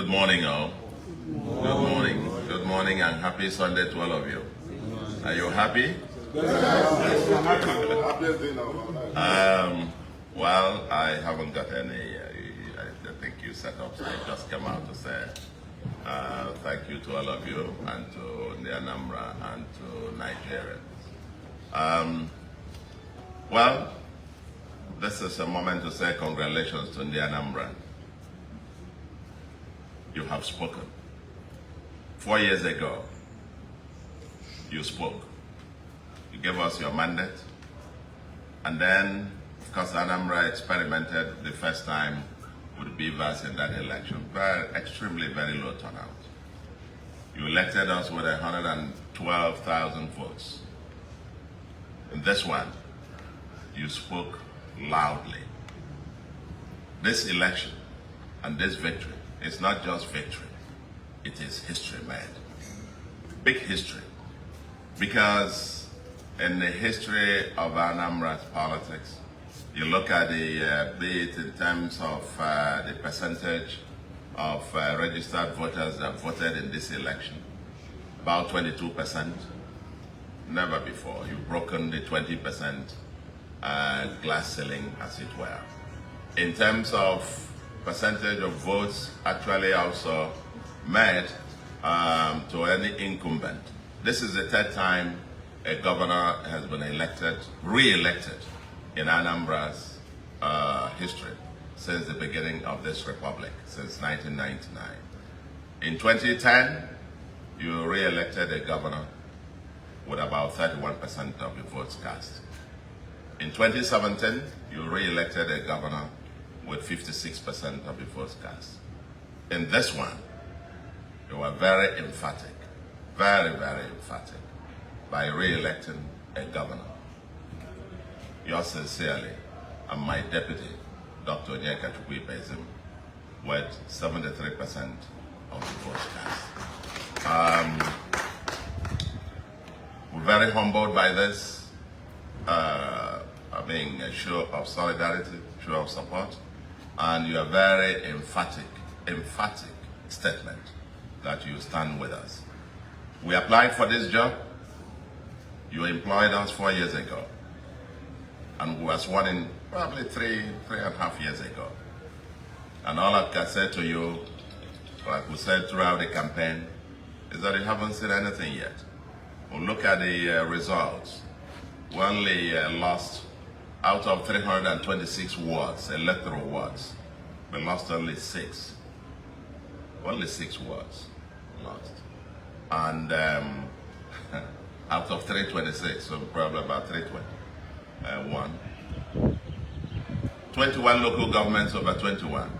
Good morning, all. Good morning. Good morning and happy Sunday to all of you. Are you happy? Well, I haven't got any, I think you set up, so I just came out to say thank you to all of you and to Ndi Anambra and to Nigerians. Well, this is a moment to say congratulations to Ndi Anambra. You have spoken. 4 years ago, you spoke. You gave us your mandate. And then, of course, Anambra experimented the first time with beavers in that election. Extremely very low turnout. You elected us with 112,000 votes. In this one, you spoke loudly. This election and this victory is not just victory, it is history made. Big history. Because in the history of Anambra's politics, you look at the, be it in terms of the percentage of registered voters that voted in this election, about 22%. Never before. You've broken the 20% glass ceiling, as it were. In terms of percentage of votes actually also made to any incumbent. This is the third time a governor has been elected, re-elected in Anambra's history since the beginning of this republic, since 1999. In 2010, you re-elected a governor with about 31% of the votes cast. In 2017, you re-elected a governor with 56% of the votes cast. In this one, you were very emphatic, very, very emphatic, by re-electing a governor. Yours sincerely, and my deputy, Dr. Njenje with 73% of the votes cast. We're very humbled by this, being a show of solidarity, show of support, and your very emphatic statement that you stand with us. We applied for this job. You employed us 4 years ago, and we were sworn in probably three and a half years ago. And all I can say to you, like we said throughout the campaign, is that you haven't seen anything yet. We'll look at the results. We only lost out of 326 wards, electoral wards. We lost only 6. Only 6 wards lost. And out of 326, so probably about 321. 21 local governments over 21.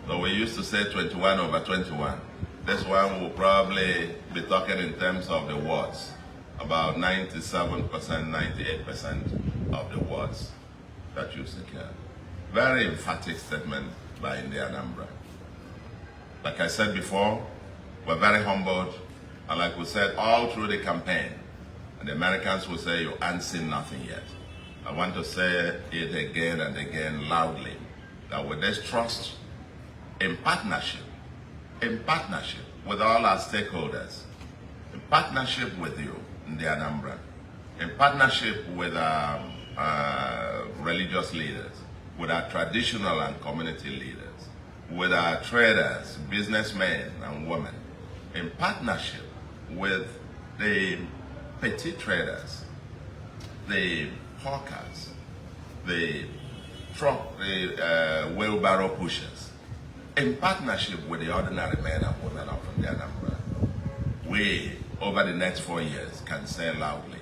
So we used to say 21 over 21. This one will probably be talking in terms of the wards. About 97%, 98% of the wards that you secure. Very emphatic statement by Ndi Anambra. Like I said before, we're very humbled, and like we said all through the campaign, and the Americans will say you ain't seen nothing yet. I want to say it again and again loudly, that with this trust, in partnership with all our stakeholders, in partnership with you, Ndi Anambra, in partnership with religious leaders, with our traditional and community leaders, with our traders, businessmen and women, in partnership with the petty traders, the hawkers, the wheelbarrow pushers, in partnership with the ordinary men and women of Ndi Anambra, we, over the next 4 years, can say loudly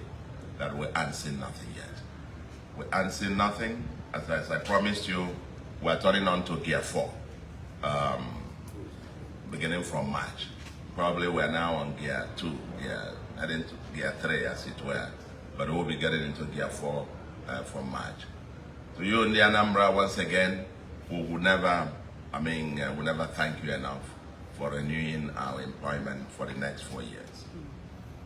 that we ain't seen nothing yet. We ain't seen nothing. As I promised you, we're turning on to Gear 4, beginning from March. Probably we're now on Gear 2, heading to Gear 3 as it were, but we'll be getting into Gear 4 from March. To you, Ndi Anambra, once again, we will never thank you enough for renewing our employment for the next 4 years.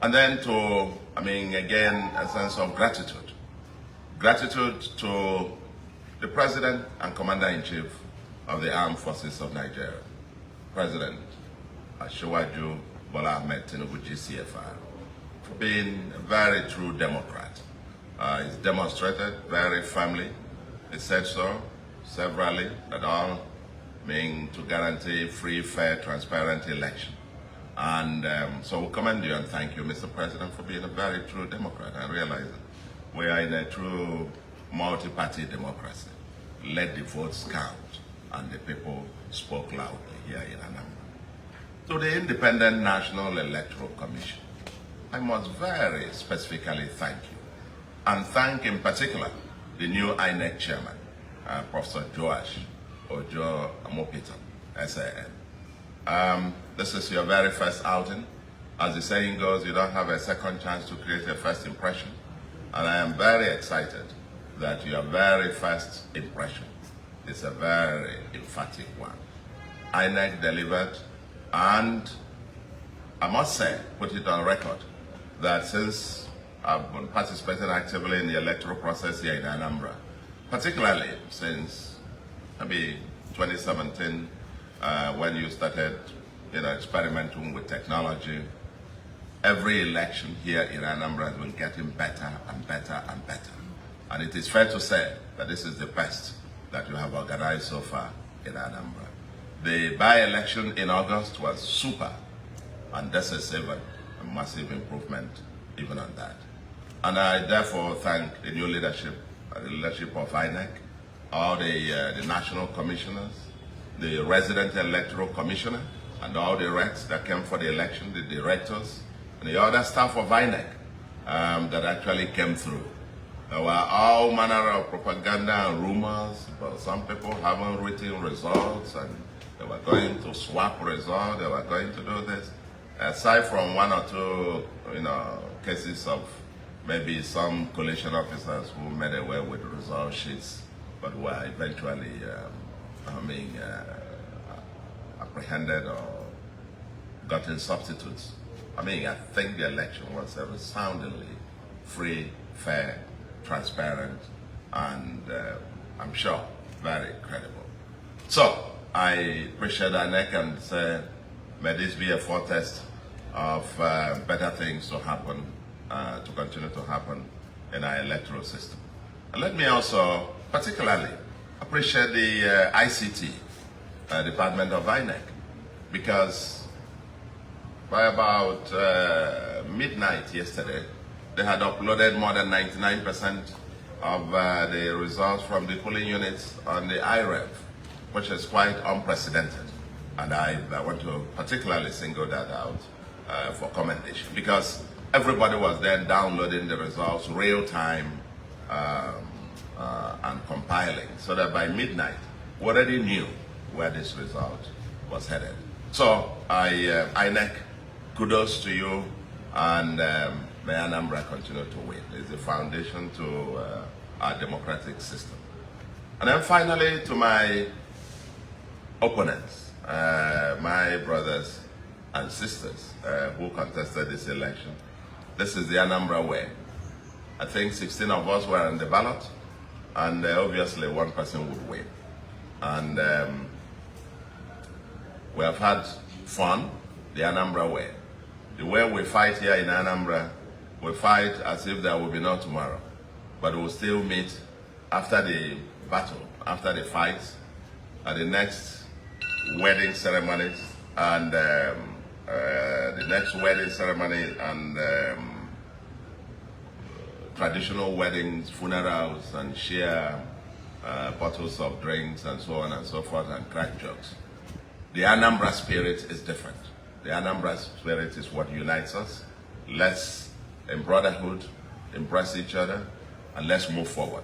And then to, again, a sense of gratitude. Gratitude to the President and Commander-in-Chief of the Armed Forces of Nigeria, President Asiwaju Bola Ahmed Tinubu GCFR for being a very true Democrat. He's demonstrated very firmly, he said so severally, that all mean to guarantee free, fair, transparent election. And so we commend you and thank you, Mr. President, for being a very true Democrat and realizing we are in a true multi-party democracy. Let the votes count, and the people spoke loudly here in Anambra. To the Independent National Electoral Commission, I must very specifically thank you, and thank in particular the new INEC chairman, Professor Joash Ojo Amopitan, SAN. This is your very first outing. As the saying goes, you don't have a second chance to create a first impression. And I am very excited that your very first impression is a very emphatic one. INEC delivered, and I must say, put it on record, that since I've been participating actively in the electoral process here in Anambra, particularly since maybe 2017, when you started experimenting with technology, every election here in Anambra has been getting better and better and better. And it is fair to say that this is the best that you have organized so far in Anambra. The by-election in August was super, and this is even a massive improvement even on that. And I therefore thank the new leadership, the leadership of INEC, all the national commissioners, the resident electoral commissioner, and all the reps that came for the election, the directors, and the other staff of INEC that actually came through. There were all manner of propaganda and rumors about some people having written results, and they were going to swap results, they were going to do this. Aside from one or two cases of maybe some collation officers who made away with result sheets, but were eventually apprehended or gotten substitutes. I think the election was a resoundingly free, fair, transparent, and I'm sure very credible. So I appreciate INEC and say, may this be a foretaste of better things to happen, to continue to happen in our electoral system. And let me also particularly appreciate the ICT department of INEC, because by about midnight yesterday, they had uploaded more than 99% of the results from the polling units on the IREV, which is quite unprecedented. And I want to particularly single that out for commendation, because everybody was then downloading the results real time and compiling, so that by midnight, we already knew where this result was headed. So INEC, kudos to you, and may Anambra continue to win. It's the foundation to our democratic system. And then finally, to my opponents, my brothers and sisters who contested this election. This is the Anambra way. I think 16 of us were on the ballot, and obviously one person would win. And we have had fun, the Anambra way. The way we fight here in Anambra, we fight as if there will be no tomorrow. But we'll still meet after the battle, after the fights, at the next wedding ceremonies, and the next wedding ceremony, and traditional weddings, funerals, and share bottles of drinks and so on and so forth, and crack jokes. The Anambra spirit is different. The Anambra spirit is what unites us. Let's, in brotherhood, embrace each other, and let's move forward.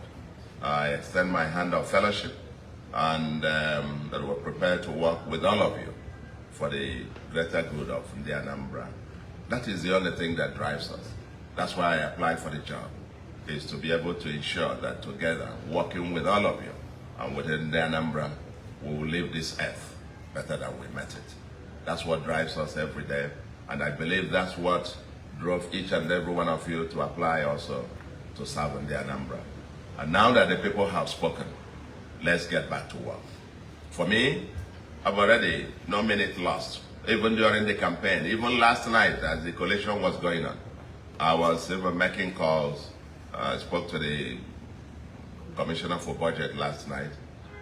I extend my hand of fellowship, and that we're prepared to work with all of you for the greater good of Ndi Anambra. That is the only thing that drives us. That's why I applied for the job, is to be able to ensure that together, working with all of you and within Ndi Anambra, we will leave this earth better than we met it. That's what drives us every day, and I believe that's what drove each and every one of you to apply also to serve in Ndi Anambra. And now that the people have spoken, let's get back to work. For me, I've already, no minute lost even during the campaign, even last night as the collation was going on, I was even making calls. I spoke to the Commissioner for Budget last night,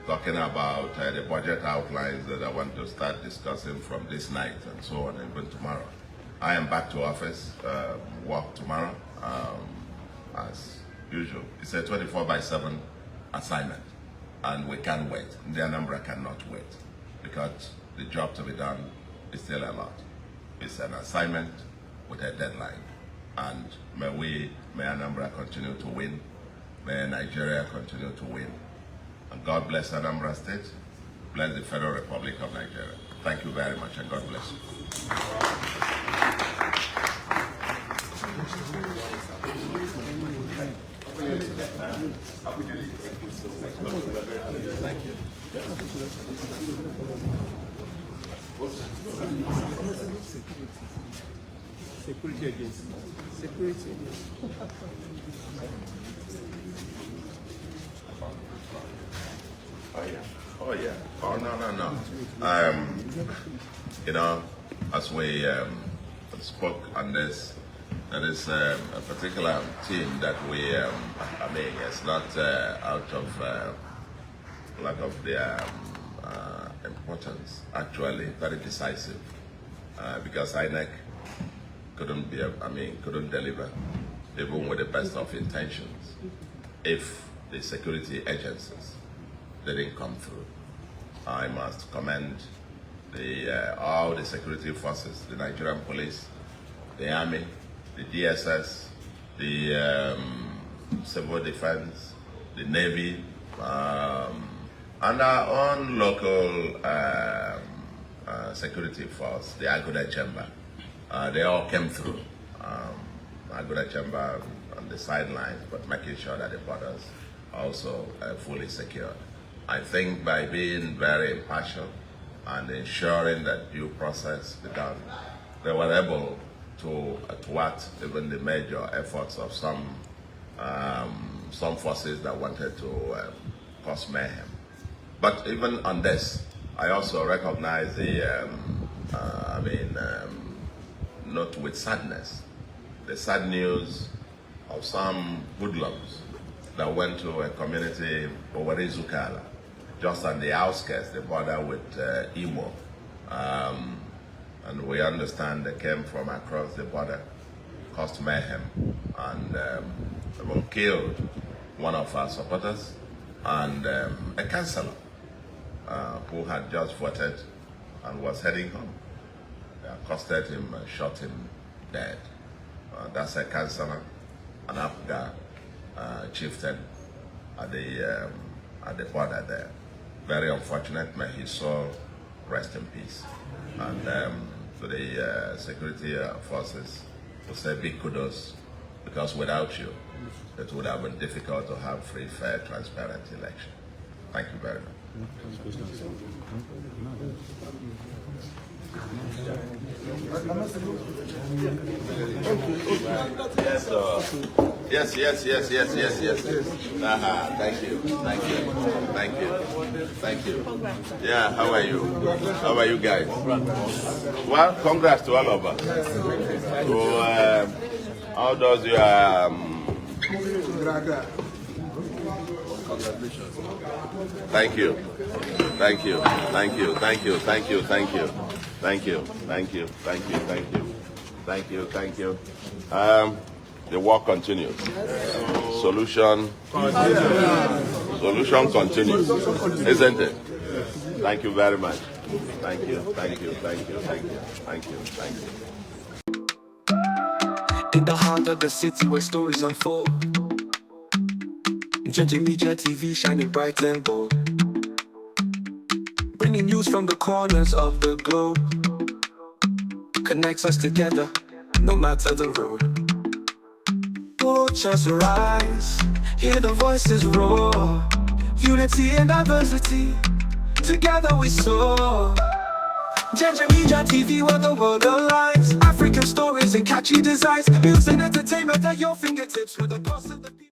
talking about the budget outlines that I want to start discussing from this night and so on, even tomorrow. I am back to office, work tomorrow, as usual. It's a 24/7 assignment, and we can't wait. Ndi Anambra cannot wait, because the job to be done is still a lot. It's an assignment with a deadline, and may Anambra continue to win, may Nigeria continue to win. And God bless Anambra State, bless the Federal Republic of Nigeria. Thank you very much, and God bless you. Thank you. Security against. Security against. Oh yeah. Oh yeah. Oh no. You know, as we spoke on this, there is a particular team that we, it's not out of lack of their importance. Actually, very decisive, because INEC couldn't deliver, even with the best of intentions, if the security agencies didn't come through. I must commend all the security forces, the Nigerian police, the army, the DSS, the civil defense, the Navy, and our own local security force, the Aguda Chamber. They all came through. Aguda Chamber on the sidelines, but making sure that the borders are also fully secured. I think by being very impartial and ensuring that due process be done, they were able to thwart even the major efforts of some forces that wanted to cause mayhem. But even on this, I also recognize the, not with sadness, the sad news of some hoodlums that went to a community, Owarizukala, just on the outskirts, the border with Imo. And we understand they came from across the border, caused mayhem, and even killed one of our supporters and a councillor who had just voted and was heading home. They accosted him and shot him dead. That's a councillor, an Apga chieftain at the border there. Very unfortunate. May his soul rest in peace. And to the security forces, we say big kudos, because without you, it would have been difficult to have free, fair, transparent election. Thank you very much. Yes. Thank you. Yeah, how are you? How are you guys? Well, congrats to all of us. So, how does your Thank you. The work continues. Solution continues, isn't it? Thank you very much. Thank you. In the heart of the city where stories unfold, NjenjeMedia TV shining bright and bold, bringing news from the corners of the globe, connects us together no matter the road. Watch us rise, hear the voices roar, unity and diversity, together we soar. NjenjeMedia TV, where the world aligns, African stories and catchy designs, news and entertainment at your fingertips with the pulse of the